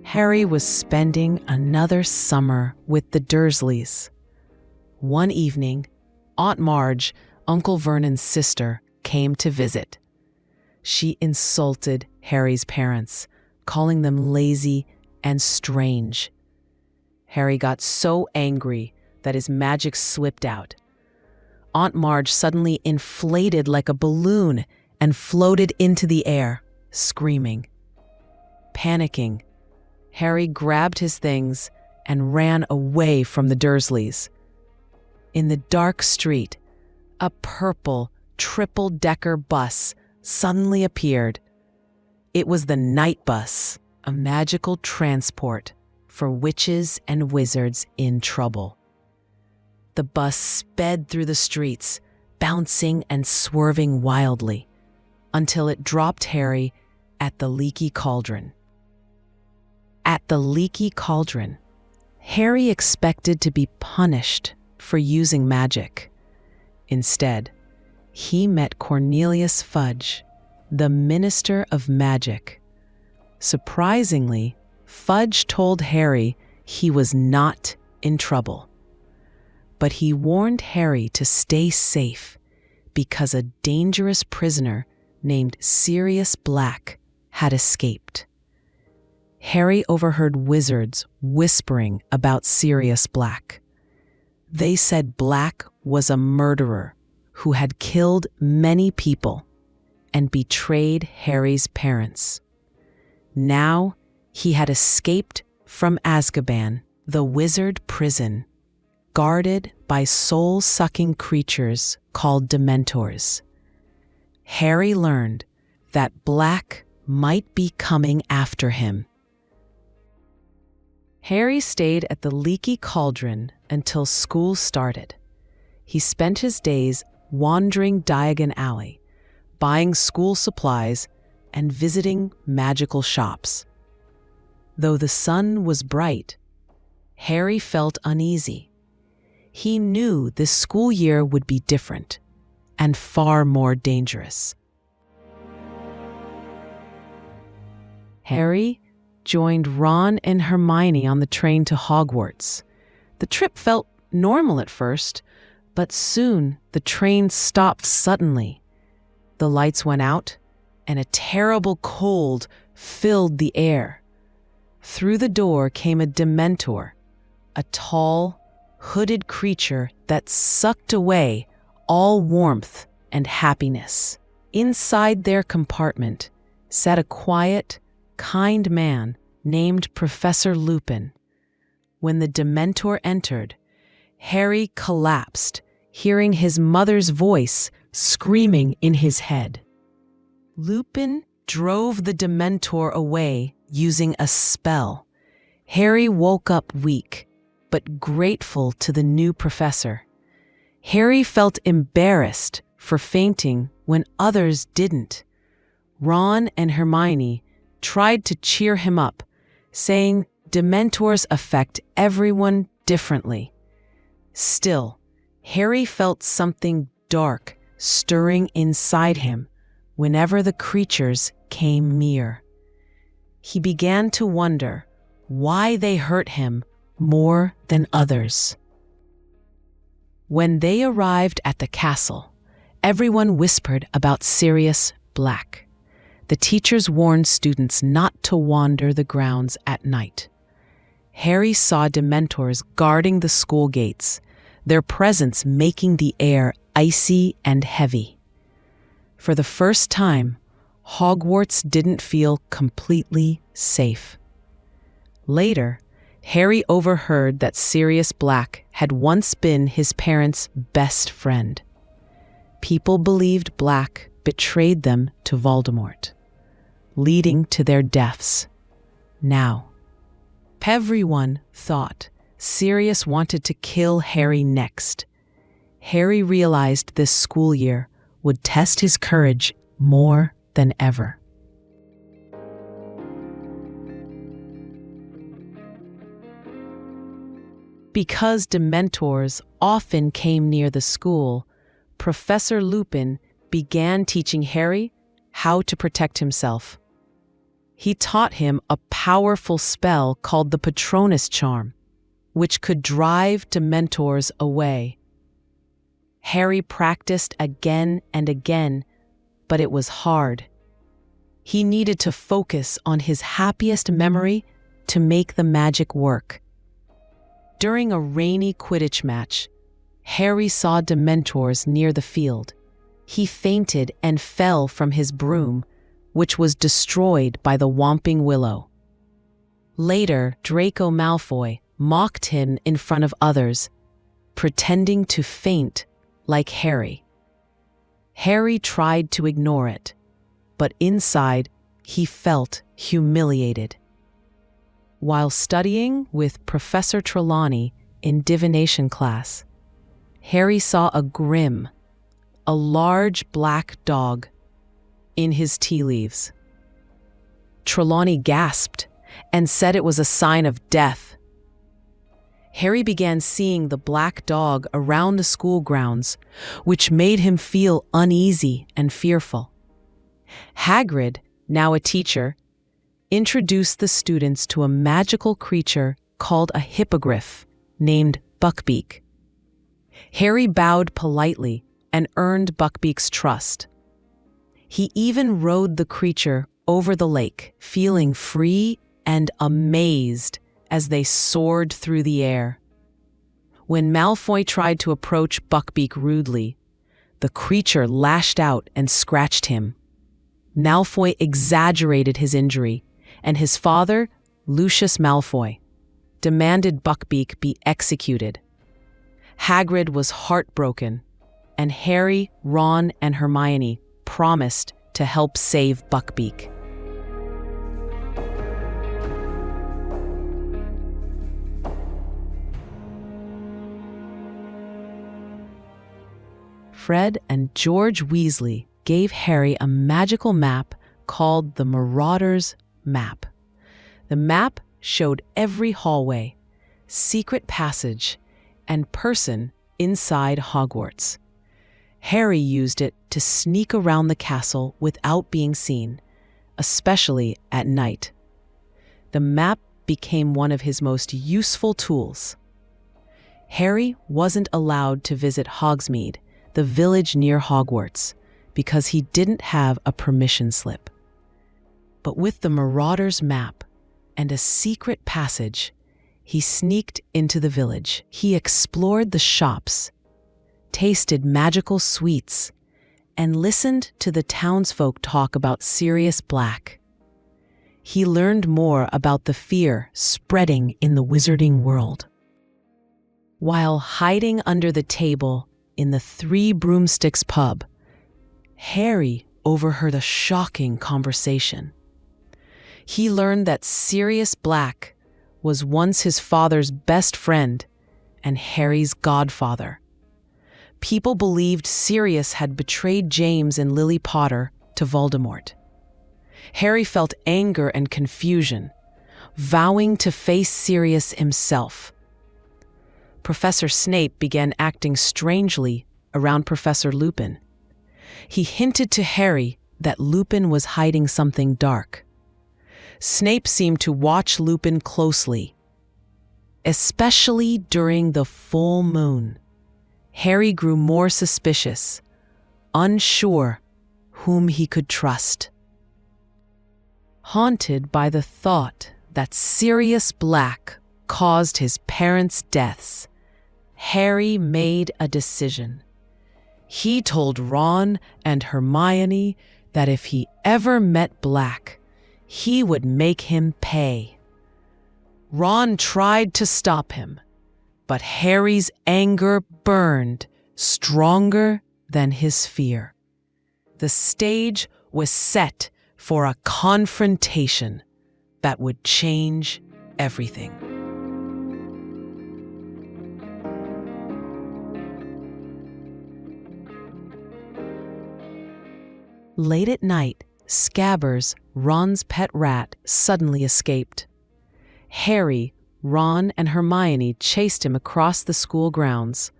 Harry was spending another summer with the Dursleys. One evening, Aunt Marge, Uncle Vernon's sister, came to visit. She insulted Harry's parents, calling them lazy and strange. Harry got so angry that his magic slipped out. Aunt Marge suddenly inflated like a balloon and floated into the air, screaming. Panicking, Harry grabbed his things and ran away from the Dursleys. In the dark street, a purple triple-decker bus suddenly appeared. It was the Night Bus, a magical transport for witches and wizards in trouble. The bus sped through the streets, bouncing and swerving wildly, until it dropped Harry at the Leaky Cauldron. At the Leaky Cauldron, Harry expected to be punished for using magic. Instead, he met Cornelius Fudge, the Minister of Magic. Surprisingly, Fudge told Harry he was not in trouble. But he warned Harry to stay safe because a dangerous prisoner named Sirius Black had escaped. Harry overheard wizards whispering about Sirius Black. They said Black was a murderer who had killed many people and betrayed Harry's parents. Now he had escaped from Azkaban, the wizard prison, guarded by soul-sucking creatures called Dementors. Harry learned that Black might be coming after him. Harry stayed at the Leaky Cauldron until school started. He spent his days wandering Diagon Alley, buying school supplies, and visiting magical shops. Though the sun was bright, Harry felt uneasy. He knew this school year would be different and far more dangerous. Harry joined Ron and Hermione on the train to Hogwarts. The trip felt normal at first, but soon the train stopped suddenly. The lights went out, and a terrible cold filled the air. Through the door came a Dementor, a tall, hooded creature that sucked away all warmth and happiness. Inside their compartment sat a quiet, kind man named Professor Lupin. When the Dementor entered, Harry collapsed, hearing his mother's voice screaming in his head. Lupin drove the Dementor away using a spell. Harry woke up weak, but grateful to the new professor. Harry felt embarrassed for fainting when others didn't. Ron and Hermione tried to cheer him up, saying Dementors affect everyone differently. Still, Harry felt something dark stirring inside him whenever the creatures came near. He began to wonder why they hurt him more than others. When they arrived at the castle, everyone whispered about Sirius Black. The teachers warned students not to wander the grounds at night. Harry saw Dementors guarding the school gates, their presence making the air icy and heavy. For the first time, Hogwarts didn't feel completely safe. Later, Harry overheard that Sirius Black had once been his parents' best friend. People believed Black betrayed them to Voldemort, leading to their deaths. Now, everyone thought Sirius wanted to kill Harry next. Harry realized this school year would test his courage more than ever. Because Dementors often came near the school, Professor Lupin began teaching Harry how to protect himself. He taught him a powerful spell called the Patronus Charm, which could drive Dementors away. Harry practiced again and again, but it was hard. He needed to focus on his happiest memory to make the magic work. During a rainy Quidditch match, Harry saw Dementors near the field. He fainted and fell from his broom, which was destroyed by the Whomping Willow. Later, Draco Malfoy mocked him in front of others, pretending to faint like Harry. Harry tried to ignore it, but inside he felt humiliated. While studying with Professor Trelawney in divination class, Harry saw a Grim, a large black dog, in his tea leaves. Trelawney gasped and said it was a sign of death. Harry began seeing the black dog around the school grounds, which made him feel uneasy and fearful. Hagrid, now a teacher, introduced the students to a magical creature called a hippogriff named Buckbeak. Harry bowed politely and earned Buckbeak's trust. He even rode the creature over the lake, feeling free and amazed as they soared through the air. When Malfoy tried to approach Buckbeak rudely, the creature lashed out and scratched him. Malfoy exaggerated his injury, and his father, Lucius Malfoy, demanded Buckbeak be executed. Hagrid was heartbroken, and Harry, Ron, and Hermione promised to help save Buckbeak. Fred and George Weasley gave Harry a magical map called the Marauder's Map. The map showed every hallway, secret passage, and person inside Hogwarts. Harry used it to sneak around the castle without being seen, especially at night. The map became one of his most useful tools. Harry wasn't allowed to visit Hogsmeade, the village near Hogwarts, because he didn't have a permission slip. But with the Marauder's Map and a secret passage, he sneaked into the village. He explored the shops, tasted magical sweets, and listened to the townsfolk talk about Sirius Black. He learned more about the fear spreading in the wizarding world. While hiding under the table in the Three Broomsticks pub, Harry overheard a shocking conversation. He learned that Sirius Black was once his father's best friend and Harry's godfather. People believed Sirius had betrayed James and Lily Potter to Voldemort. Harry felt anger and confusion, vowing to face Sirius himself. Professor Snape began acting strangely around Professor Lupin. He hinted to Harry that Lupin was hiding something dark. Snape seemed to watch Lupin closely, especially during the full moon. Harry grew more suspicious, unsure whom he could trust. Haunted by the thought that Sirius Black caused his parents' deaths, Harry made a decision. He told Ron and Hermione that if he ever met Black, he would make him pay. Ron tried to stop him, but Harry's anger burned stronger than his fear. The stage was set for a confrontation that would change everything. Late at night, Scabbers, Ron's pet rat, suddenly escaped. Harry, Ron, and Hermione chased him across the school grounds.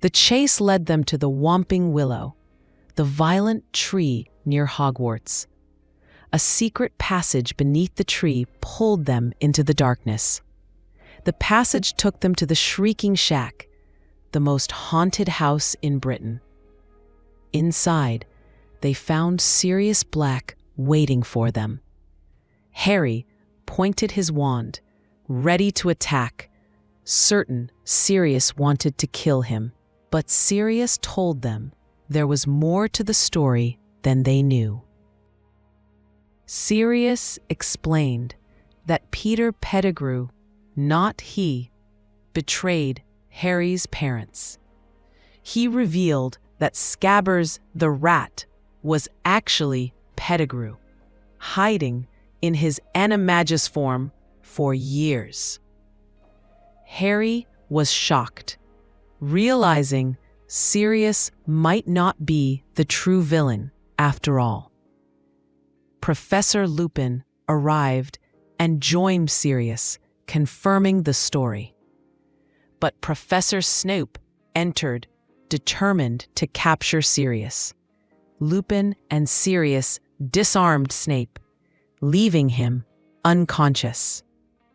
The chase led them to the Whomping Willow, the violent tree near Hogwarts. a secret passage beneath the tree pulled them into the darkness. The passage took them to the Shrieking Shack, the most haunted house in Britain. Inside, they found Sirius Black waiting for them. Harry pointed his wand, ready to attack, certain Sirius wanted to kill him. But Sirius told them there was more to the story than they knew. Sirius explained that Peter Pettigrew, not he, betrayed Harry's parents. He revealed that Scabbers the rat was actually Pettigrew, hiding in his animagus form for years. Harry was shocked, realizing Sirius might not be the true villain after all. Professor Lupin arrived and joined Sirius, confirming the story. But Professor Snape entered, determined to capture Sirius. Lupin and Sirius disarmed Snape, leaving him unconscious.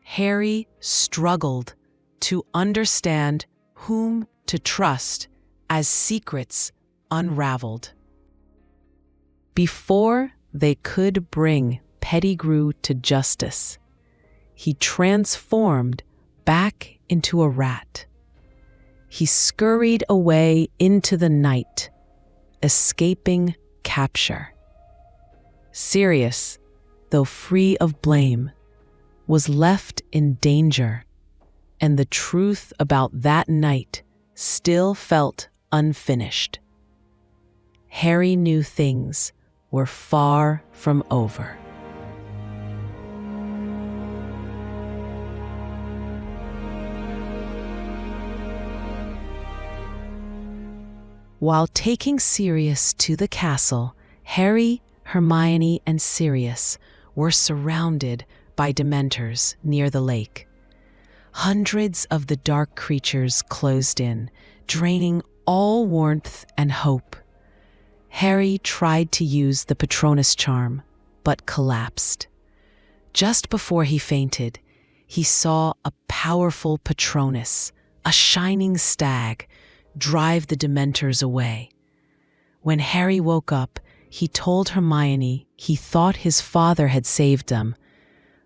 Harry struggled to understand whom to trust as secrets unraveled. Before they could bring Pettigrew to justice, he transformed back into a rat. He scurried away into the night, escaping capture. Sirius, though free of blame, was left in danger, and the truth about that night still felt unfinished. Harry knew things were far from over. While taking Sirius to the castle, Harry, Hermione, and Sirius were surrounded by Dementors near the lake. Hundreds of the dark creatures closed in, draining all warmth and hope. Harry tried to use the Patronus charm, but collapsed. Just before he fainted, he saw a powerful Patronus, a shining stag, drive the Dementors away. When Harry woke up, he told Hermione he thought his father had saved them.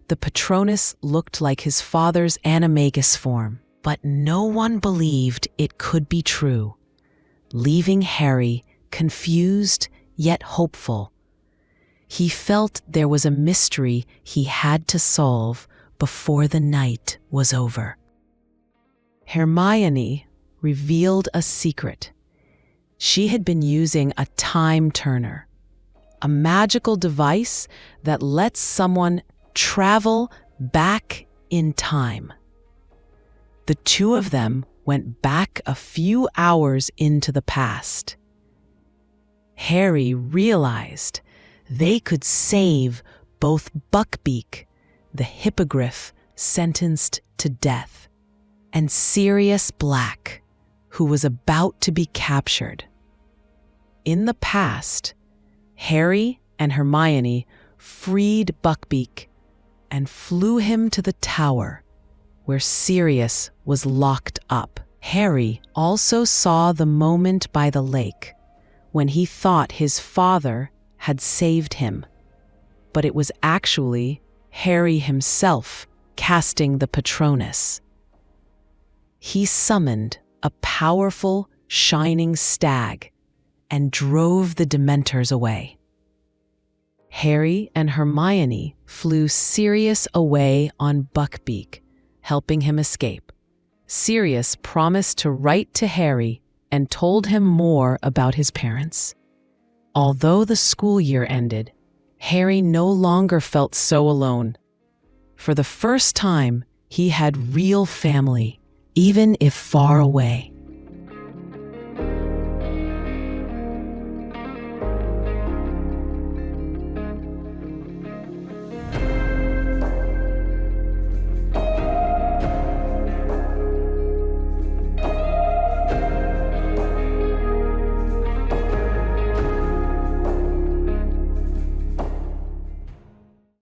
The Patronus looked like his father's animagus form, but no one believed it could be true, leaving Harry confused yet hopeful. He felt there was a mystery he had to solve before the night was over. Hermione revealed a secret. She had been using a time turner, a magical device that lets someone travel back in time. The two of them went back a few hours into the past. Harry realized they could save both Buckbeak, the hippogriff sentenced to death, and Sirius Black, who was about to be captured. In the past, Harry and Hermione freed Buckbeak and flew him to the tower where Sirius was locked up. Harry also saw the moment by the lake when he thought his father had saved him, but it was actually Harry himself casting the Patronus. He summoned a powerful, shining stag and drove the Dementors away. Harry and Hermione flew Sirius away on Buckbeak, helping him escape. Sirius promised to write to Harry and told him more about his parents. Although the school year ended, Harry no longer felt so alone. For the first time, he had real family, even if far away.